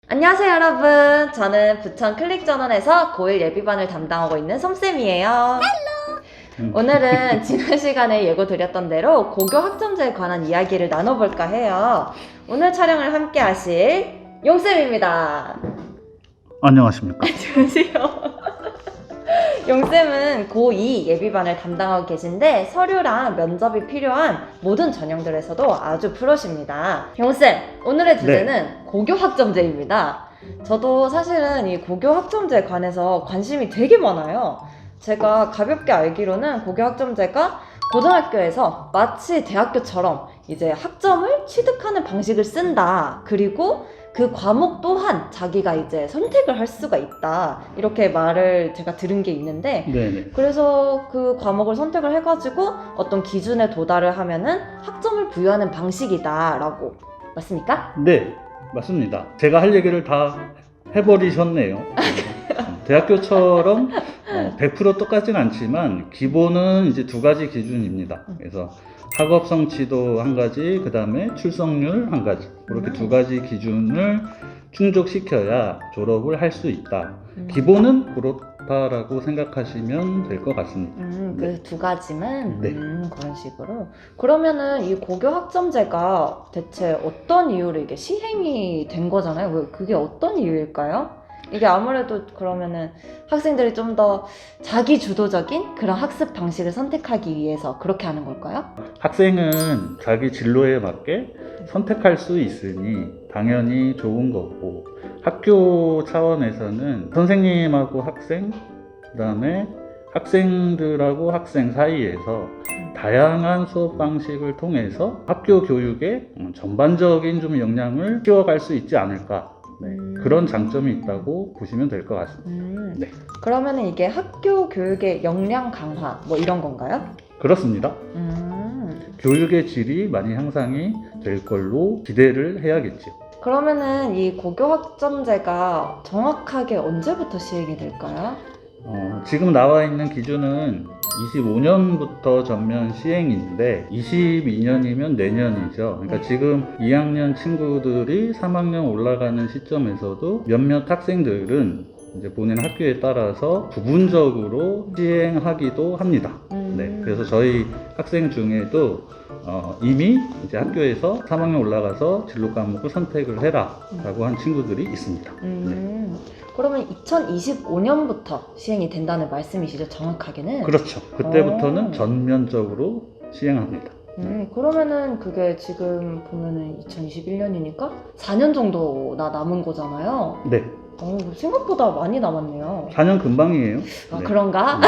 안녕하세요 여러분, 저는 부천 클릭전원에서 고1 예비반을 담당하고 있는 솜쌤이에요. 오늘은 지난 시간에 예고 드렸던 대로 고교 학점제에 관한 이야기를 나눠볼까 해요. 오늘 촬영을 함께 하실 용쌤입니다. 안녕하십니까. 안녕하세요. 용쌤은 고2 예비반을 담당하고 계신데 서류랑 면접이 필요한 모든 전형들에서도 아주 프로십니다. 용쌤, 오늘의 주제는 고교 학점제입니다. 저도 사실은 이 고교 학점제에 관해서 관심이 되게 많아요. 제가 가볍게 알기로는 고교 학점제가 고등학교에서 마치 대학교처럼 이제 학점을 취득하는 방식을 쓴다. 그리고 그 과목 또한 자기가 이제 선택을 할 수가 있다. 이렇게 말을 제가 들은 게 있는데, 네네. 그래서 그 과목을 선택을 해가지고 어떤 기준에 도달을 하면은 학점을 부여하는 방식이다라고. 맞습니까? 네, 맞습니다. 제가 할 얘기를 다 해버리셨네요. 대학교처럼 100% 똑같진 않지만 기본은 이제 두 가지 기준입니다. 그래서 학업 성취도 한 가지, 그 다음에 출석률 한 가지, 이렇게 두 가지 기준을 충족시켜야 졸업을 할 수 있다. 기본은 그렇다라고 생각하시면 될 것 같습니다. 그 두 가지만? 네. 그런 식으로. 그러면은 이 고교 학점제가 대체 어떤 이유로 이게 시행이 된 거잖아요. 그게 어떤 이유일까요? 이게 아무래도 그러면은 학생들이 좀 더 자기 주도적인 그런 학습 방식을 선택하기 위해서 그렇게 하는 걸까요? 학생은 자기 진로에 맞게 선택할 수 있으니 당연히 좋은 거고, 학교 차원에서는 선생님하고 학생, 그 다음에 학생들하고 학생 사이에서 다양한 수업 방식을 통해서 학교 교육에 전반적인 좀 영향을 키워갈 수 있지 않을까. 네, 그런 장점이 있다고 보시면 될 것 같습니다. 네. 그러면은 이게 학교 교육의 역량 강화 뭐 이런 건가요? 그렇습니다. 교육의 질이 많이 향상이 될 걸로 기대를 해야겠죠. 그러면은 이 고교 학점제가 정확하게 언제부터 시행이 될까요? 지금 나와 있는 기준은 25년부터 전면 시행인데 22년이면 내년이죠. 그러니까 지금 2학년 친구들이 3학년 올라가는 시점에서도 몇몇 학생들은 이제 본인 학교에 따라서 부분적으로 시행하기도 합니다. 네, 그래서 저희 학생 중에도 이미 이제 학교에서 3학년 올라가서 진로 과목을 선택을 해라 라고 한 친구들이 있습니다. 네. 그러면 2025년부터 시행이 된다는 말씀이시죠, 정확하게는? 그렇죠. 그때부터는 전면적으로 시행합니다. 그러면은 그게 지금 보면은 2021년이니까 4년 정도나 남은 거잖아요. 네. 생각보다 많이 남았네요. 4년 금방이에요. 아, 네. 그런가?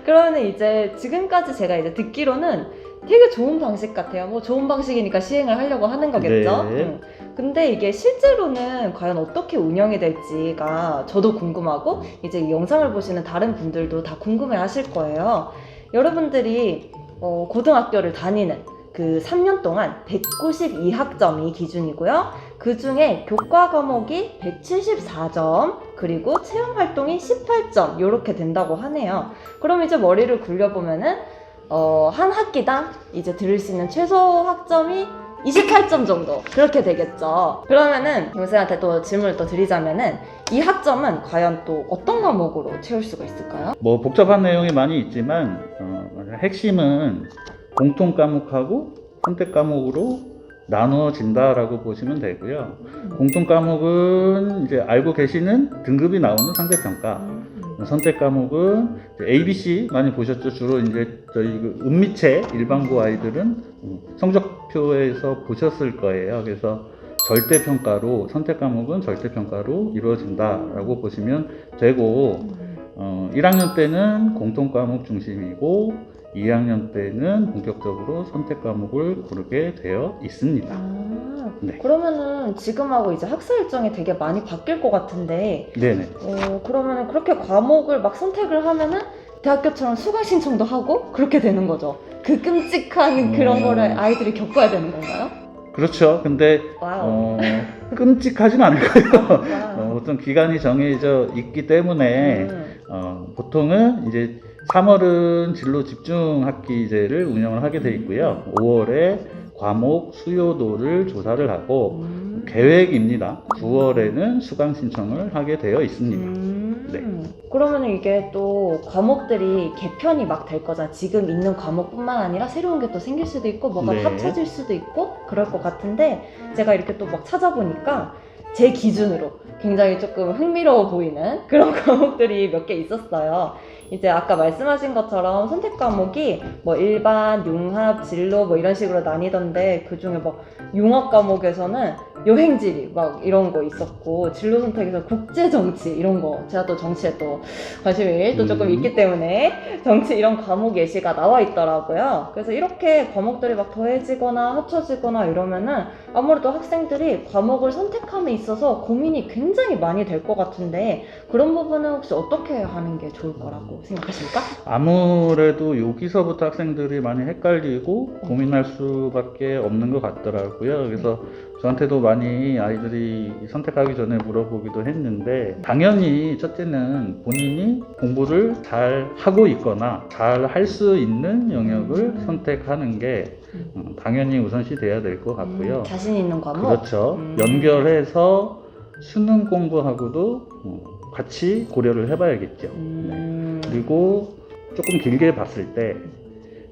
그러면은 이제 지금까지 제가 이제 듣기로는 되게 좋은 방식 같아요. 뭐 좋은 방식이니까 시행을 하려고 하는 거겠죠? 네. 근데 이게 실제로는 과연 어떻게 운영이 될지가 저도 궁금하고 이제 이 영상을 보시는 다른 분들도 다 궁금해 하실 거예요. 여러분들이 고등학교를 다니는 그 3년 동안 192학점이 기준이고요. 그 중에 교과 과목이 174점, 그리고 체험 활동이 18점, 이렇게 된다고 하네요. 그럼 이제 머리를 굴려보면은, 한 학기당 이제 들을 수 있는 최소 학점이 28점 정도, 그렇게 되겠죠. 그러면은, 용쌤한테 또 질문을 또 드리자면은, 이 학점은 과연 또 어떤 과목으로 채울 수가 있을까요? 뭐 복잡한 내용이 많이 있지만 핵심은 공통 과목하고 선택 과목으로 나누어진다라고 보시면 되고요. 공통 과목은 이제 알고 계시는 등급이 나오는 상대평가. 선택 과목은 ABC 많이 보셨죠. 주로 이제 저희 은미체 일반고 아이들은 성적표에서 보셨을 거예요. 그래서 절대평가로, 선택 과목은 절대평가로 이루어진다라고 보시면 되고, 1학년 때는 공통 과목 중심이고 2학년 때는 본격적으로 선택 과목을 고르게 되어 있습니다. 네. 그러면은 지금하고 이제 학사 일정이 되게 많이 바뀔 것 같은데, 네네. 그러면은 그렇게 과목을 막 선택을 하면은 대학교처럼 수강 신청도 하고 그렇게 되는 거죠. 그 끔찍한 그런 거를 아이들이 겪어야 되는 건가요? 그렇죠. 근데 와우. 끔찍하진 않을 거예요. 와우. 어떤 기간이 정해져 있기 때문에 보통은 이제 3월은 진로 집중 학기제를 운영을 하게 돼 있고요. 5월에 과목 수요도를 조사를 하고 계획입니다. 9월에는 수강 신청을 하게 되어 있습니다. 네. 그러면 이게 또 과목들이 개편이 막 될 거잖아. 지금 있는 과목뿐만 아니라 새로운 게 또 생길 수도 있고 뭐가 네. 합쳐질 수도 있고 그럴 것 같은데 제가 이렇게 또 막 찾아보니까 제 기준으로 굉장히 조금 흥미로워 보이는 그런 과목들이 몇 개 있었어요. 이제 아까 말씀하신 것처럼 선택 과목이 뭐 일반, 융합, 진로 뭐 이런 식으로 나뉘던데 그 중에 막 융합 과목에서는 여행지리 막 이런 거 있었고 진로 선택에서 국제 정치 이런 거 제가 또 정치에 또 관심이 또 조금 있기 때문에 정치 이런 과목 예시가 나와 있더라고요. 그래서 이렇게 과목들이 막 더해지거나 합쳐지거나 이러면은 아무래도 학생들이 과목을 선택함에 있어서 고민이 굉장히 많이 될 것 같은데 그런 부분은 혹시 어떻게 하는 게 좋을 거라고 생각하십니까? 아무래도 여기서부터 학생들이 많이 헷갈리고 고민할 수밖에 없는 것 같더라고요. 그래서 저한테도 많이 아이들이 선택하기 전에 물어보기도 했는데 당연히 첫째는 본인이 공부를 잘 하고 있거나 잘 할 수 있는 영역을 선택하는 게 당연히 우선시 돼야 될 것 같고요. 자신 있는 과목? 그렇죠. 연결해서 수능 공부하고도 같이 고려를 해봐야겠죠. 네. 그리고 조금 길게 봤을 때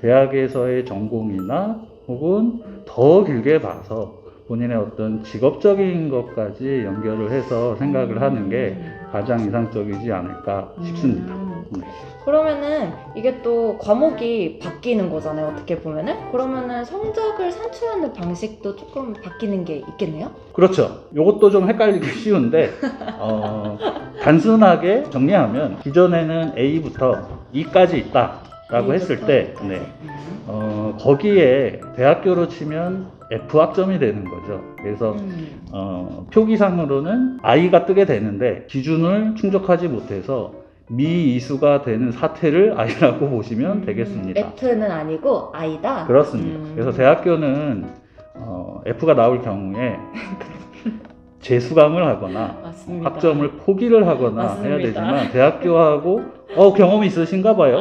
대학에서의 전공이나 혹은 더 길게 봐서 본인의 어떤 직업적인 것까지 연결을 해서 생각을 하는 게 가장 이상적이지 않을까 싶습니다. 네. 그러면은 이게 또 과목이 바뀌는 거잖아요. 어떻게 보면은 그러면은 성적을 산출하는 방식도 조금 바뀌는 게 있겠네요. 그렇죠. 이것도 좀 헷갈리기 쉬운데 단순하게 정리하면 기존에는 A부터 E까지 있다라고 했을 때 네. 거기에 대학교로 치면 F학점이 되는 거죠. 그래서 표기상으로는 I가 뜨게 되는데 기준을 충족하지 못해서 미이수가 되는 사태를 I라고 보시면 되겠습니다. F는 아니고 I다? 그렇습니다. 그래서 대학교는 F가 나올 경우에 재수강을 하거나 맞습니다. 학점을 포기를 하거나 맞습니다. 해야 되지만 대학교하고 경험이 있으신가 봐요.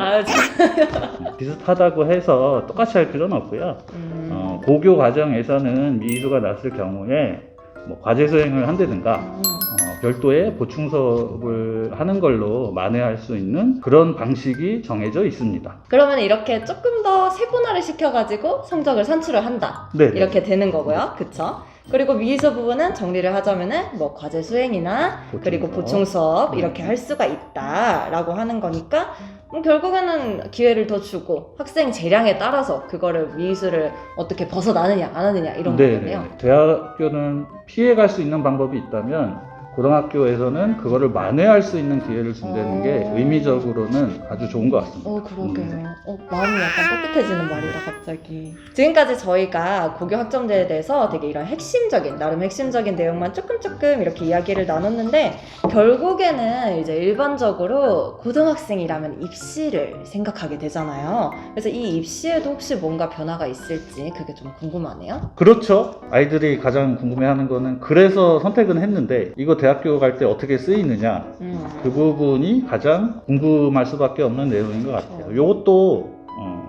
비슷하다고 해서 똑같이 할 필요는 없고요. 고교 과정에서는 미이수가 났을 경우에 뭐 과제 수행을 한다든가 별도의 보충 수업을 하는 걸로 만회할 수 있는 그런 방식이 정해져 있습니다. 그러면 이렇게 조금 더 세분화를 시켜가지고 성적을 산출을 한다. 네. 이렇게 되는 거고요. 그쵸? 그리고 미이수 부분은 정리를 하자면은 뭐 과제 수행이나 그리고 보충 수업 이렇게 할 수가 있다라고 하는 거니까 결국에는 기회를 더 주고 학생 재량에 따라서 그거를 미이수를 어떻게 벗어나느냐 안 하느냐 이런 거겠네요. 대학교는 피해갈 수 있는 방법이 있다면 고등학교에서는 그거를 만회할 수 있는 기회를 준다는 게 의미적으로는 아주 좋은 것 같습니다. 그러게요. 마음이 약간 따뜻해지는 말이다 갑자기. 지금까지 저희가 고교 학점제에 대해서 되게 이런 나름 핵심적인 내용만 조금 이렇게 이야기를 나눴는데 결국에는 이제 일반적으로 고등학생이라면 입시를 생각하게 되잖아요. 그래서 이 입시에도 혹시 뭔가 변화가 있을지 그게 좀 궁금하네요. 그렇죠. 아이들이 가장 궁금해하는 거는 그래서 선택은 했는데 이거 대학교 갈 때 어떻게 쓰이느냐 그 부분이 가장 궁금할 수밖에 없는 내용인 것 같아요. 이것도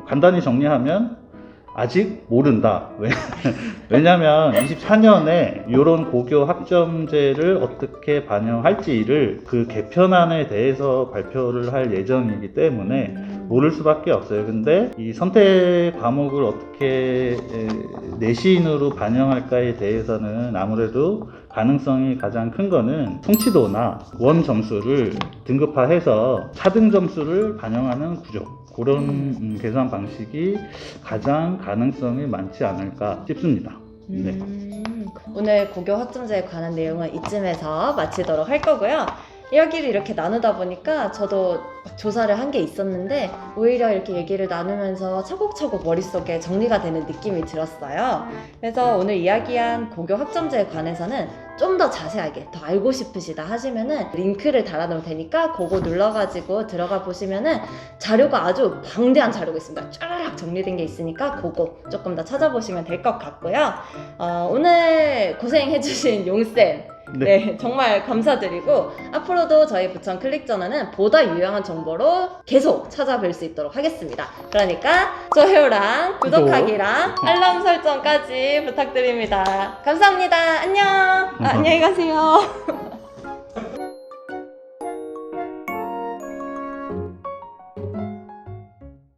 간단히 정리하면 아직 모른다. 왜냐하면 24년에 이런 고교 학점제를 어떻게 반영할지를 그 개편안에 대해서 발표를 할 예정이기 때문에 모를 수밖에 없어요. 근데 이 선택 과목을 어떻게 내신으로 반영할까에 대해서는 아무래도 가능성이 가장 큰 거는 성취도나 원 점수를 등급화해서 차등 점수를 반영하는 구조, 그런 계산 방식이 가장 가능성이 많지 않을까 싶습니다. 네. 오늘 고교 학점제에 관한 내용은 이쯤에서 마치도록 할 거고요. 이야기를 이렇게 나누다 보니까 저도 막 조사를 한 게 있었는데 오히려 이렇게 얘기를 나누면서 차곡차곡 머릿속에 정리가 되는 느낌이 들었어요. 그래서 오늘 이야기한 고교 학점제에 관해서는 좀 더 자세하게 더 알고 싶으시다 하시면은 링크를 달아놓을 테니까 그거 눌러가지고 들어가 보시면은 자료가 아주 방대한 자료가 있습니다. 쫙 정리된 게 있으니까 그거 조금 더 찾아보시면 될 것 같고요. 오늘 고생해주신 용쌤 네, 정말 감사드리고 앞으로도 저희 부천 클릭전화는 보다 유용한 정보로 계속 찾아뵐 수 있도록 하겠습니다. 그러니까 좋아요랑 구독하기랑 알람 설정까지 부탁드립니다. 감사합니다. 안녕. 안녕히 가세요.